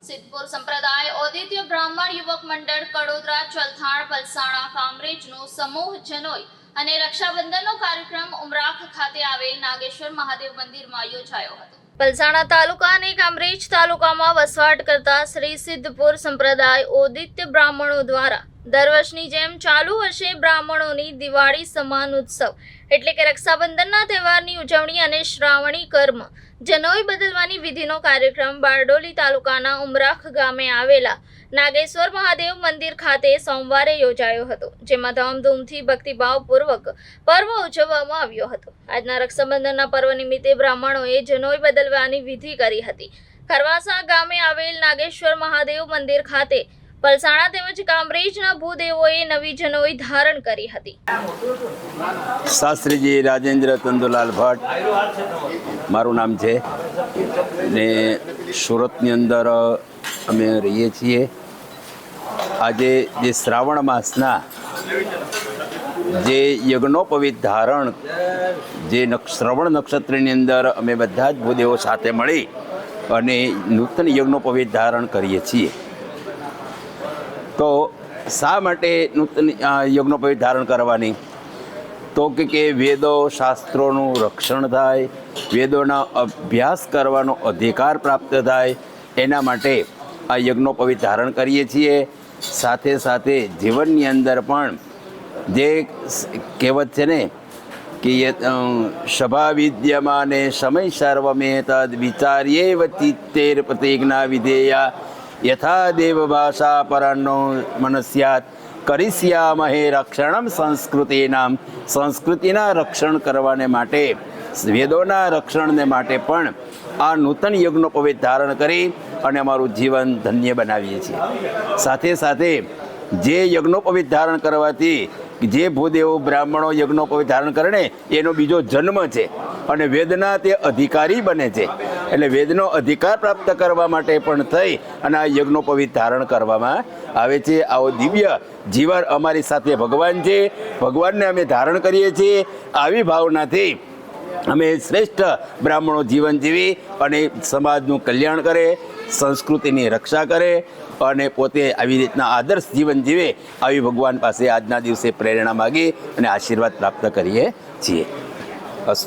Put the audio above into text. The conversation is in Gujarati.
સિદ્ધપુર સંપ્રદાય ઔદિત્ય બ્રાહ્મણ યુવક મંડળ કડોદરા ચલથાણ પલસાણા કામરેજનો સમૂહ જનોઈ અને રક્ષાબંધનનો કાર્યક્રમ ઉમરાખ ખાતે આવેલ નાગેશ્વર મહાદેવ મંદિરમાં યોજાયો હતો। પલસાણા તાલુકા અને કામરેજ તાલુકામાં વસવાટ કરતા શ્રી સિદ્ધપુર સંપ્રદાય ઔદિત્ય બ્રાહ્મણો દ્વારા દર વર્ષની જેમ ચાલુ વર્ષે બ્રાહ્મણોની દિવાળી સમાન ઉત્સવ એટલે કે રક્ષાબંધનના તહેવારની ઉજવણી અને શ્રાવણી કર્મ જનોઈ બદલવાની વિધિનો કાર્યક્રમ બારડોલી તાલુકાના ઉમરાખ ગામે આવેલા નાગેશ્વર મહાદેવ મંદિર ખાતે સોમવારે યોજાયો હતો, જેમાં ધામધૂમથી ભક્તિભાવપૂર્વક પર્વ ઉજવવામાં આવ્યો હતો। આજના રક્ષાબંધનના પર્વ નિમિત્તે બ્રાહ્મણોએ જનોઈ બદલવાની વિધિ કરી હતી। ખરવાસા ગામે આવેલ નાગેશ્વર મહાદેવ મંદિર ખાતે પલસાણા તેમજ કામરેજના ભૂદેવોએ નવી જનોઈ ધારણ કરી હતી। શાસ્ત્રીજી રાજેન્દ્ર તંદુલાલ ભટ્ટ મારું નામ છે ને સુરતની અંદર અમે રહીએ છીએ। આજે જે શ્રાવણ માસના જે યજ્ઞોપવિત ધારણ જે શ્રવણ નક્ષત્રની અંદર અમે બધા જ ભૂદેવો સાથે મળી અને નૂતન યજ્ઞોપવિત ધારણ કરીએ છીએ। તો શા માટે નૂતન યજ્ઞોપવિત ધારણ કરવાની? તો કે વેદો શાસ્ત્રોનું રક્ષણ થાય, વેદોના અભ્યાસ કરવાનો અધિકાર પ્રાપ્ત થાય, એના માટે આ યજ્ઞોપવિત ધારણ કરીએ છીએ। સાથે સાથે જીવનની અંદર પણ જે કહેવત છે ને કે સભા વિદ્યમાને સમય સર્વમે તદ વિચાર્યેવ ચિત્તેર પ્રતિજ્ઞા વિધેયા યથા દેવ ભાષા પરનો મનસ્યાત કરિષ્યામહે રક્ષણમ સંસ્કૃતિનામ। સંસ્કૃતિના રક્ષણ કરવાને માટે, વેદોના રક્ષણને માટે પણ આ નૂતન યજ્ઞોપવિત ધારણ કરી અને અમારું જીવન ધન્ય બનાવીએ છીએ। સાથે સાથે જે યજ્ઞોપવિત ધારણ કરવાથી જે ભૂદેવો બ્રાહ્મણો યજ્ઞોપવિત ધારણ કરે ને એનો બીજો જન્મ છે અને વેદના તે અધિકારી બને છે, એટલે વેદનો અધિકાર પ્રાપ્ત કરવા માટે પણ થઈ અને આ યજ્ઞોપવિત ધારણ કરવામાં આવે છે। આવો દિવ્ય જીવન અમારી સાથે ભગવાન છે, ભગવાનને અમે ધારણ કરીએ છીએ। આવી ભાવનાથી અમે શ્રેષ્ઠ બ્રાહ્મણો જીવન જીવી અને સમાજનું કલ્યાણ કરે, સંસ્કૃતિની રક્ષા કરે અને પોતે આવી રીતના આદર્શ જીવન જીવે, આવી ભગવાન પાસે આજના દિવસે પ્રેરણા માગી અને આશીર્વાદ પ્રાપ્ત કરીએ છીએ।